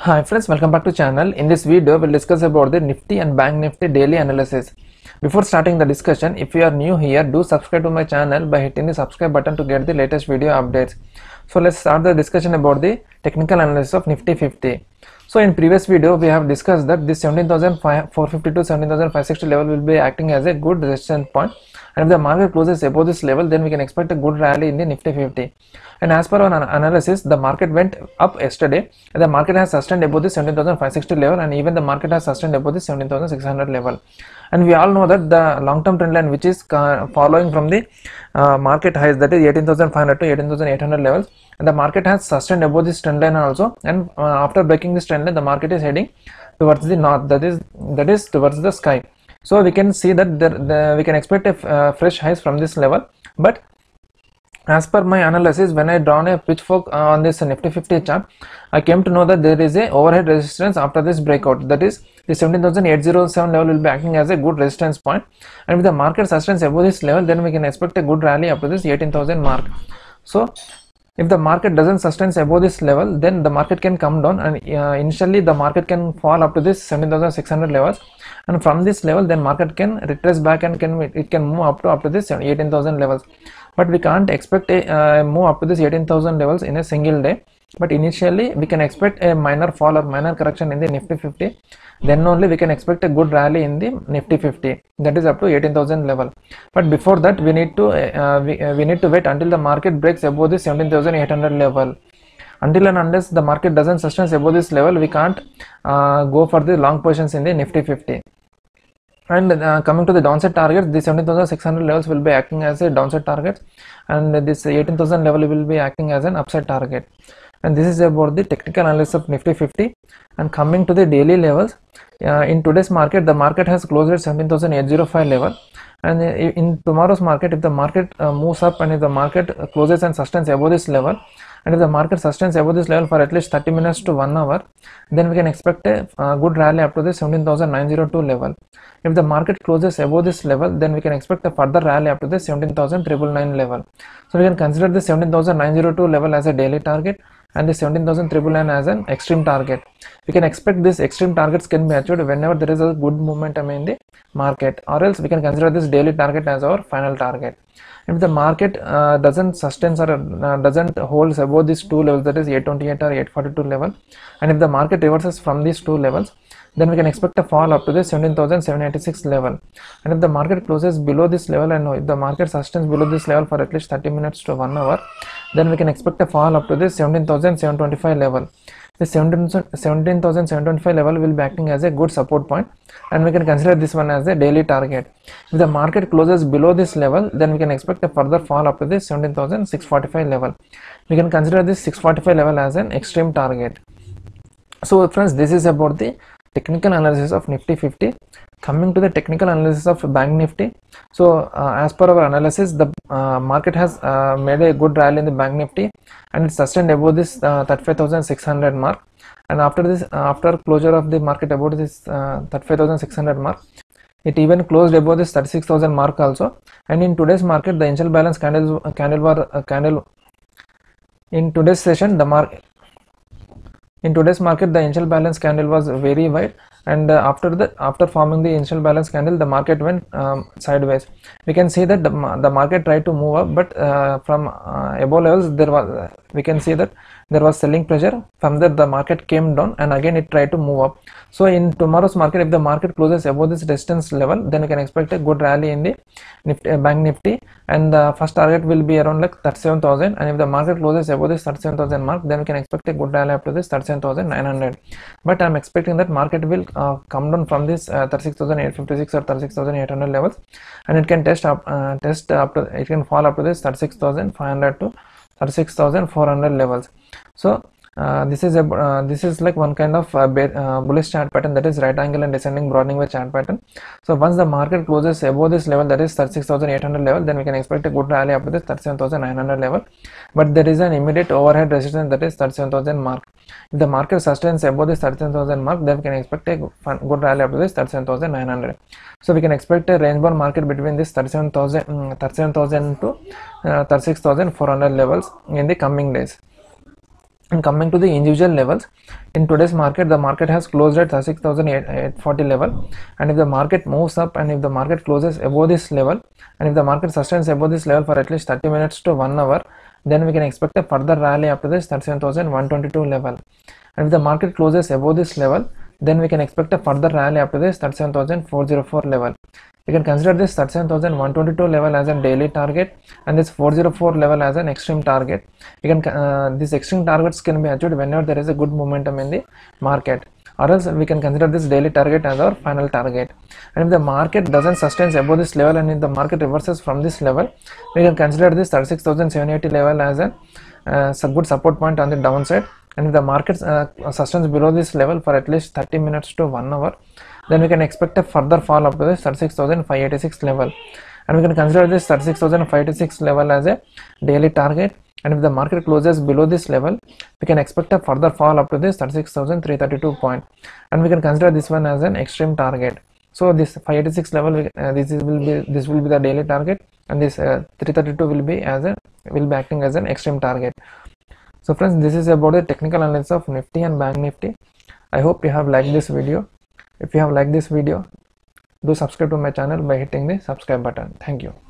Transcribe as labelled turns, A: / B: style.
A: Hi friends, welcome back to channel. In this video, we'll discuss about the Nifty and Bank Nifty daily analysis. Before starting the discussion, if you are new here, do subscribe to my channel by hitting the subscribe button to get the latest video updates. So let's start the discussion about the technical analysis of Nifty 50. So in previous video, we have discussed that this 17,450 to 17,560 level will be acting as a good resistance point. And if the market closes above this level, then we can expect a good rally in the Nifty 50. And as per our analysis, the market went up yesterday and the market has sustained above the 17,560 level, and even the market has sustained above the 17,600 level. And we all know that the long-term trend line, which is following from the market highs, that is 18,500 to 18,800 levels, and the market has sustained above this trend line also. And after breaking this trend line, the market is heading towards the north, that is towards the sky. So we can see that we can expect a fresh highs from this level. But as per my analysis, when I drawn a pitchfork on this Nifty 50 chart, I came to know that there is a overhead resistance after this breakout, that is the 17,807 level will be acting as a good resistance point, and if the market sustains above this level, then we can expect a good rally up to this 18,000 mark. So if the market doesn't sustain above this level, then the market can come down, and initially the market can fall up to this 17,600 levels, and from this level then market can retrace back and it can move up to this 18,000 levels. But we can't expect a move up to this 18,000 levels in a single day. But initially we can expect a minor fall or minor correction in the Nifty 50. Then only we can expect a good rally in the Nifty 50, that is up to 18,000 level. But before that, we need to wait until the market breaks above the 17,800 level. Until and unless the market doesn't sustain above this level, we can't go for the long positions in the Nifty 50. And coming to the downside target, the 17,600 levels will be acting as a downside target, and this 18,000 level will be acting as an upside target. And this is about the technical analysis of Nifty 50. And coming to the daily levels, in today's market, the market has closed at 17,805 level, and in tomorrow's market, if the market moves up and if the market closes and sustains above this level, and if the market sustains above this level for at least 30 minutes to 1 hour, then we can expect a good rally up to the 17,902 level. If the market closes above this level, then we can expect a further rally up to the 17,999 level. So we can consider the 17,902 level as a daily target and the 17,999 as an extreme target. We can expect these extreme targets can be achieved whenever there is a good momentum in the market, or else we can consider this daily target as our final target. If the market doesn't sustain or doesn't hold above these two levels, that is 828 or 842 level, and if the market reverses from these two levels, then we can expect a fall up to the 17,786 level. And if the market closes below this level, and if the market sustains below this level for at least 30 minutes to 1 hour, then we can expect a fall up to the 17,725 level. The 17,725 level will be acting as a good support point, and we can consider this one as a daily target. If the market closes below this level, then we can expect a further fall up to this 17,645 level. We can consider this 645 level as an extreme target. So friends, this is about the technical analysis of Nifty 50. Coming to the technical analysis of Bank Nifty. So as per our analysis, the market has made a good rally in the Bank Nifty, and it sustained above this 35,600 mark. And after closure of the market above this 35,600 mark, it even closed above this 36,000 mark also. And in today's market, the initial balance candle in today's session, in today's market, the initial balance candle was very wide, and after forming the initial balance candle, the market went sideways. We can see that the market tried to move up, but from above levels we can see that there was selling pressure. From there the market came down, and again it tried to move up. So in tomorrow's market, if the market closes above this resistance level, then we can expect a good rally in the Bank Nifty, and the first target will be around like 37,000, and if the market closes above this 37,000 mark, then we can expect a good rally up to this 37,900. But I'm expecting that market will come down from this 36,856 or 36,800 levels, and it can it can fall up to this 36,500 to 36,400 levels. So this is like one kind of bullish chart pattern, that is right angle and descending broadening wedge chart pattern. So once the market closes above this level, that is 36,800 level, then we can expect a good rally up to this 37,900 level. But there is an immediate overhead resistance, that is 37,000 mark. If the market sustains above this 37,000 mark, then we can expect a good rally up to this 37,900. So we can expect a range bound market between this 37,000 to 36,400 levels in the coming days. And coming to the individual levels, in today's market, the market has closed at 36,840 level, and if the market moves up and if the market closes above this level, and if the market sustains above this level for at least 30 minutes to 1 hour, then we can expect a further rally up to this 37,122 level. And if the market closes above this level, then we can expect a further rally up to this 37,404 level. We can consider this 37,122 level as a daily target and this 404 level as an extreme target. We can these extreme targets can be achieved whenever there is a good momentum in the market, or else we can consider this daily target as our final target. And if the market doesn't sustain above this level and if the market reverses from this level, we can consider this 36,780 level as a good support point on the downside. And if the market sustains below this level for at least 30 minutes to 1 hour, then we can expect a further fall up to this 36,586 level, and we can consider this 36,586 level as a daily target. And if the market closes below this level, we can expect a further fall up to this 36,332 point, and we can consider this one as an extreme target. So this 586 level, this will be the daily target, and this 332 will be acting as an extreme target. So friends, this is about the technical analysis of Nifty and Bank Nifty. I hope you have liked this video. If you have liked this video, do subscribe to my channel by hitting the subscribe button. Thank you.